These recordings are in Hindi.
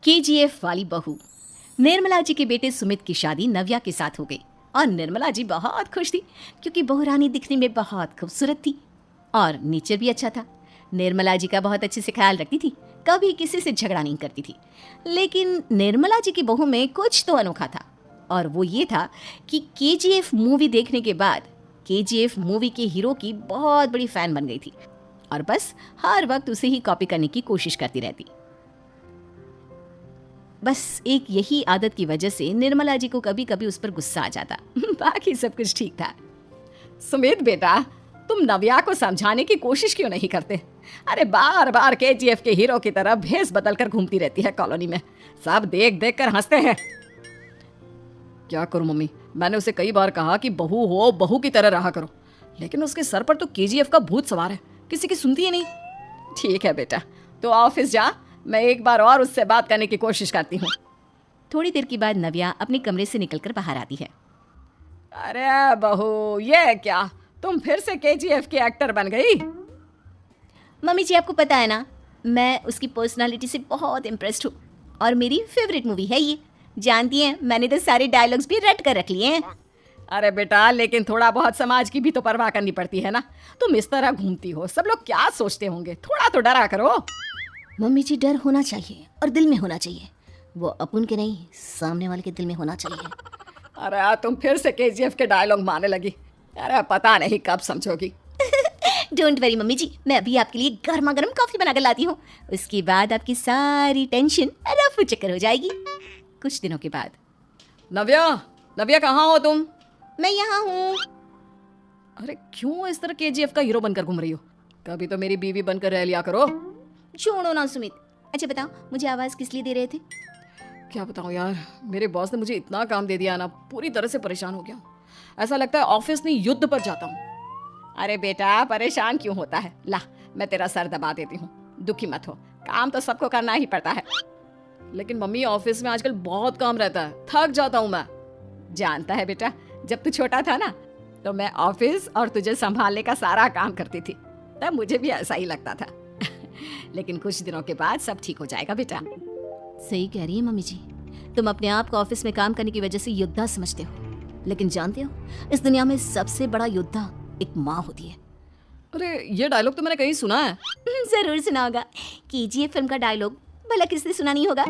केजीएफ वाली बहू। निर्मला जी के बेटे सुमित की शादी नव्या के साथ हो गई और निर्मला जी बहुत खुश थी क्योंकि बहू रानी दिखने में बहुत खूबसूरत थी और नेचर भी अच्छा था। निर्मला जी का बहुत अच्छे से ख्याल रखती थी, कभी किसी से झगड़ा नहीं करती थी। लेकिन निर्मला जी की बहू में कुछ तो अनोखा था और वो ये था कि केजीएफ मूवी देखने के बाद केजीएफ मूवी के हीरो की बहुत बड़ी फैन बन गई थी और बस हर वक्त उसे ही कॉपी करने की कोशिश करती रहती। बस एक यही आदत की वजह से निर्मला जी को कभी कभी उस पर गुस्सा आ जाता। बाकी सब कुछ ठीक था। सुमित बेटा, तुम नव्या को समझाने की कोशिश क्यों नहीं करते? अरे बार बार केजीएफ के हीरो की तरह भेस बदलकर घूमती रहती है कॉलोनी में, सब देख देख कर हंसते हैं। क्या करूं मम्मी, मैंने उसे कई बार कहा कि बहू हो, बहू की तरह रहा करो, लेकिन उसके सर पर तो केजीएफ का भूत सवार है, किसी की सुनती ही नहीं। ठीक है बेटा, तो ऑफिस जा, मैं एक बार और उससे बात करने की कोशिश करती हूँ। थोड़ी देर के बाद नव्या अपने कमरे से निकलकर बाहर आती है। अरे बहू, ये क्या, तुम फिर से केजीएफ की एक्टर बन गई? मम्मी जी, आपको पता है ना, मैं उसकी पर्सनालिटी से बहुत इम्प्रेस्ड हूँ और मेरी फेवरेट मूवी है ये। जानती हैं, मैंने तो सारे डायलॉग्स भी रट कर रख लिए हैं। अरे बेटा, लेकिन थोड़ा बहुत समाज की भी तो परवाह करनी पड़ती है ना। तुम इस तरह घूमती हो, सब लोग क्या सोचते होंगे, थोड़ा तो डरा करो। मम्मी जी, डर होना चाहिए और दिल में होना चाहिए, वो अपन के नहीं, सामने वाले के दिल में होना चाहिए। अरे तुम फिर से केजीएफ के डायलॉग मारने लगी। अरे पता नहीं कब समझोगी। डोंट वरी मम्मी जी, मैं अभी आपके लिए गर्मा गर्म कॉफी बनाकर लाती हूँ, उसके बाद आपकी सारी टेंशन रफू चक्कर हो जाएगी। कुछ दिनों के बाद। नव्या कहाँ हो तुम? मैं यहाँ हूँ। अरे क्यों इस तरह केजीएफ का हीरो बनकर घूम रही हो? कभी तो मेरी बीवी बनकर रह लिया करो। छोड़ो ना सुमित। अच्छा बताओ, मुझे आवाज किस लिए दे रहे थे? क्या बताऊं यार, मेरे बॉस ने मुझे इतना काम दे दिया ना, पूरी तरह से परेशान हो गया हूँ। ऐसा लगता है ऑफिस नहीं युद्ध पर जाता हूँ। अरे बेटा, परेशान क्यों होता है, ला मैं तेरा सर दबा देती हूँ, दुखी मत हो, काम तो सबको करना ही पड़ता है। लेकिन मम्मी, ऑफिस में आजकल बहुत काम रहता है, थक जाता हूँ मैं। जानता है बेटा, जब तू छोटा था ना, तो मैं ऑफिस और तुझे संभालने का सारा काम करती थी, तब मुझे भी ऐसा ही लगता था। लेकिन कुछ दिनों के बाद सब ठीक हो जाएगा बेटा। सही कह रही है मम्मी जी, तुम अपने आप को ऑफिस में काम करने की वजह से योद्धा समझते हो, लेकिन जानते हो, इस दुनिया में सबसे बड़ा योद्धा एक माँ होती है। अरे ये डायलॉग तो मैंने कहीं सुना है। जरूर सुना होगा, केजीएफ फिल्म का डायलॉग, भला किसने सुना नहीं होगा?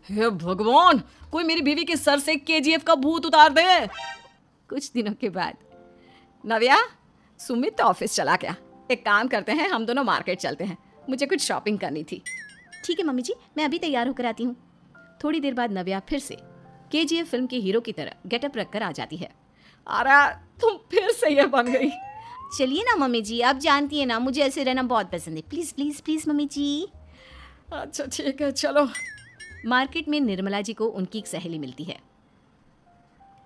हे भगवान, कोई मेरी बीवी के सर से केजीएफ का भूत उतार दे। कुछ दिनों के बाद। नव्या, सुमित तो ऑफिस चला गया, एक काम करते हैं, हम दोनों मार्केट चलते हैं, मुझे कुछ शॉपिंग करनी थी। ठीक है मम्मी जी, मैं अभी तैयार होकर आती हूँ। थोड़ी देर बाद नव्या फिर से केजीएफ फिल्म के हीरो की तरह गेटअप रखकर आ जाती है। अरे तुम फिर से ये बन गई। चलिए ना मम्मी जी, आप जानती है ना, मुझे ऐसे रहना बहुत पसंद है। प्लीज प्लीज प्लीज मम्मी जी। अच्छा ठीक है, चलो। मार्केट में निर्मला जी को उनकी एक सहेली मिलती है।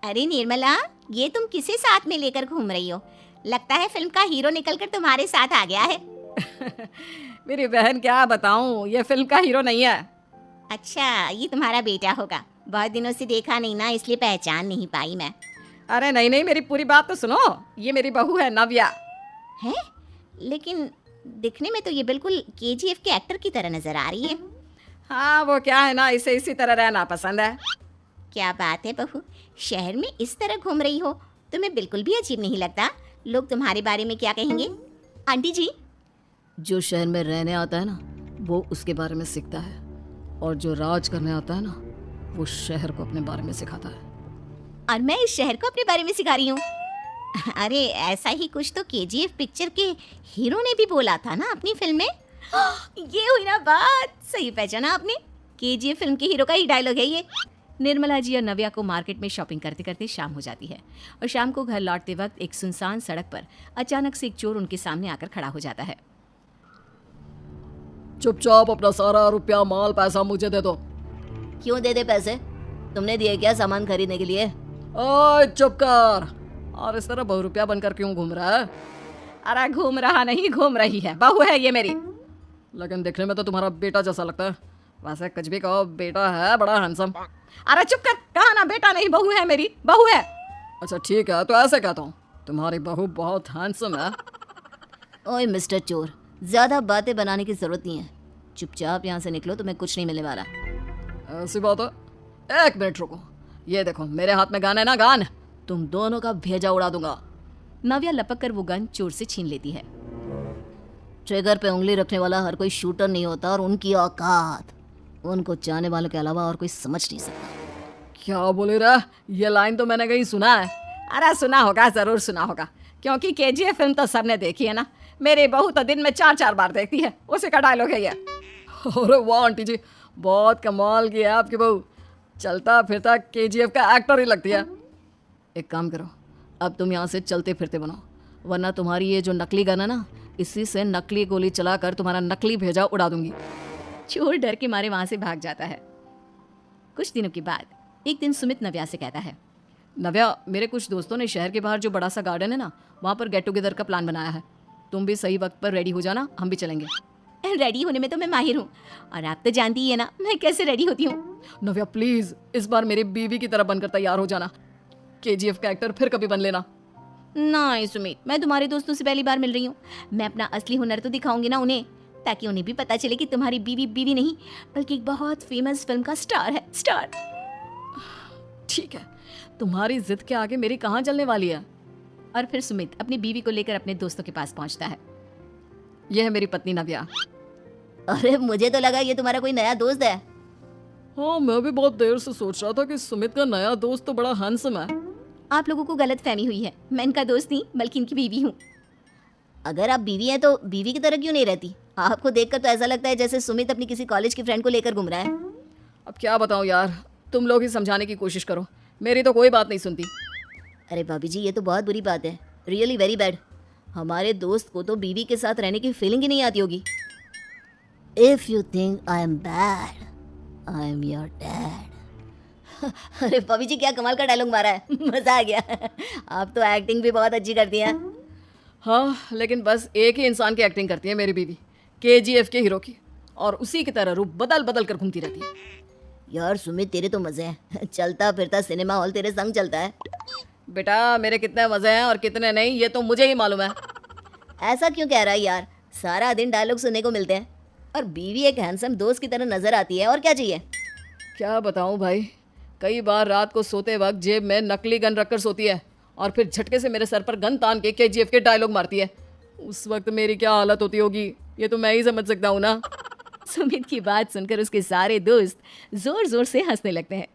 अरे निर्मला, ये तुम किसे साथ में लेकर घूम रही हो? लगता है फिल्म का हीरो निकलकर तुम्हारे साथ आ गया है। मेरी बहन, क्या बताऊं, ये फिल्म का हीरो नहीं है। अच्छा, ये तुम्हारा बेटा होगा, बहुत दिनों से देखा नहीं ना, इसलिए पहचान नहीं पाई मैं। अरे नहीं नहीं, मेरी पूरी बात तो सुनो, ये मेरी बहू है नव्या। है? लेकिन दिखने में तो ये बिल्कुल केजीएफ के एक्टर की तरह नजर आ रही है। हाँ, वो क्या है ना, इसे इसी तरह रहना पसंद है। क्या बात है बहू, शहर में इस तरह घूम रही हो, तुम्हें बिल्कुल भी अजीब नहीं लगता? लोग तुम्हारे बारे में क्या कहेंगे? आंटी जी, जो शहर में रहने आता है ना, वो उसके बारे में सीखता है, और जो राज करने आता है ना, वो शहर को अपने बारे में सिखाता है। और मैं इस शहर को अपने बारे में सिखा रही हूँ। अरे ऐसा ही कुछ तो केजीएफ पिक्चर के हीरो ने भी बोला था ना अपनी फिल्म में। ये हुई ना बात, सही पहचाना आपने, केजीएफ फिल्म के हीरो का ही डायलॉग है ये। निर्मला जी और नव्या को मार्केट में शॉपिंग करते करते शाम हो जाती है और शाम को घर लौटते वक्त एक सुनसान सड़क पर अचानक से एक चोर उनके सामने आकर खड़ा हो जाता है। चुपचाप अपना सारा रुपया, माल, पैसा मुझे दे दो। क्यों दे दे पैसे? तुमने दिए क्या सामान खरीदने के लिए? ओए चुप कर, और इस तरह बहुरुपया बनकर क्यों घूम रहा है? अरे घूम रहा नहीं, घूम रही है, बहू है ये मेरी। लेकिन दिखने में तो तुम्हारा बेटा जैसा लगता है, वैसे कुछ भी कहो, बेटा है बड़ा हैंडसम। अरे चुप कर, कहा ना बेटा नहीं, बहू है मेरी, बहू है। अच्छा ठीक है, तो ऐसे कहता हूँ, तुम्हारी बहू बहुत हैंडसम है। ओए मिस्टर चोर, ज्यादा बातें बनाने की जरूरत नहीं है, चुपचाप यहाँ से निकलो, तुम्हें कुछ नहीं मिलने वाला। ऐसी बात है, एक मिनट रुको, ये देखो मेरे हाथ में गन है ना, गन, तुम दोनों का भेजा उड़ा दूंगा। नव्या लपक कर वो गन चोर से छीन लेती है। ट्रिगर पे उंगली रखने वाला हर कोई शूटर नहीं होता, और उनकी औकात उनको चाहने वालों के अलावा और कोई समझ नहीं सकता। क्या बोले रहा, ये लाइन तो मैंने कहीं सुना है। अरे सुना होगा, जरूर सुना होगा, क्योंकि केजीएफ फिल्म तो सबने देखी है ना। मेरी बहू तो दिन में 4-4 बार देखती है, उसी का डायलॉग है ये। अरे वाह आंटी जी, बहुत कमाल की है आपकी बहू, चलता फिरता केजीएफ का एक्टर ही लगती है। एक काम करो, अब तुम यहाँ से चलते फिरते बनो, वरना तुम्हारी ये जो नकली गन है ना, इसी से नकली गोली चलाकर तुम्हारा नकली भेजा उड़ा दूंगी। चोर डर के मारे वहां से भाग जाता है। कुछ दिनों के बाद एक दिन सुमित नव्या से कहता है, नव्या, मेरे कुछ दोस्तों ने शहर के बाहर जो बड़ा सा गार्डन है ना, वहाँ पर गेट टुगेदर का प्लान बनाया है। तुम भी सही वक्त पर रेडी हो जाना, हम भी चलेंगे। रेडी होने में तो मैं माहिर हूँ, और आप तो जानती ही है ना मैं कैसे रेडी होती हूँ। नव्या प्लीज, इस बार मेरी बीवी की तरह बनकर तैयार हो जाना, केजीएफ का एक्टर फिर कभी बन लेना। नहीं सुमित, मैं तुम्हारे दोस्तों से पहली बार मिल रही हूँ, मैं अपना असली हुनर तो दिखाऊंगी ना उन्हें, ताकि उन्हें भी पता चले कि तुम्हारी बीवी बीवी नहीं बल्कि एक बहुत फेमस फिल्म का स्टार है, स्टार। ठीक है, तुम्हारी जिद के आगे मेरी कहाँ चलने वाली है। और फिर सुमित अपनी बीवी को लेकर अपने दोस्तों के पास पहुंचता है। यह है मेरी पत्नी नव्या। अरे मुझे तो लगा ये तुम्हारा कोई नया दोस्त है। हाँ, मैं भी बहुत देर से सोच रहा था कि सुमित का नया दोस्त तो बड़ा हैंडसम है। आप लोगों को गलत फहमी हुई है, मैं इनका दोस्त नहीं बल्कि इनकी बीवी हूँ। अगर आप बीवी हैं तो बीवी की तरह क्यों नहीं रहती? आपको देखकर तो ऐसा लगता है जैसे सुमित अपनी किसी कॉलेज की फ्रेंड को लेकर घूम रहा है। अब क्या बताऊँ यार, तुम लोग ही समझाने की कोशिश करो, मेरी तो कोई बात नहीं सुनती। अरे भाभी जी, ये तो बहुत बुरी बात है, रियली वेरी बैड। हमारे दोस्त को तो बीवी के साथ रहने की फीलिंग ही नहीं आती होगी। If you think I am bad, I am your dad. अरे भाभी जी, क्या कमाल का डायलॉग मारा है, मजा आ गया। आप तो एक्टिंग भी बहुत अच्छी करती हैं। हाँ, लेकिन बस एक ही इंसान की एक्टिंग करती है मेरी बीवी, केजीएफ के हीरो की, और उसी की तरह रूप बदल बदल कर घूमती रहती है। यार सुमित, तेरे तो मजे हैं, चलता फिरता सिनेमा हॉल तेरे संग चलता है। बेटा, मेरे कितने मजे हैं और कितने नहीं ये तो मुझे ही मालूम है। ऐसा क्यों कह रहा है यार, सारा दिन डायलॉग सुनने को मिलते हैं, और बीवी एक हैंडसम दोस्त की तरह नजर आती है, और क्या चाहिए। क्या बताऊं भाई, कई बार रात को सोते वक्त जेब में नकली गन रखकर सोती है, और फिर झटके से मेरे सर पर गन तान के केजीएफ के डायलॉग मारती है। उस वक्त मेरी क्या हालत होती होगी ये तो मैं ही समझ सकता हूँ ना। सुमित की बात सुनकर उसके सारे दोस्त जोर जोर से हंसने लगते हैं।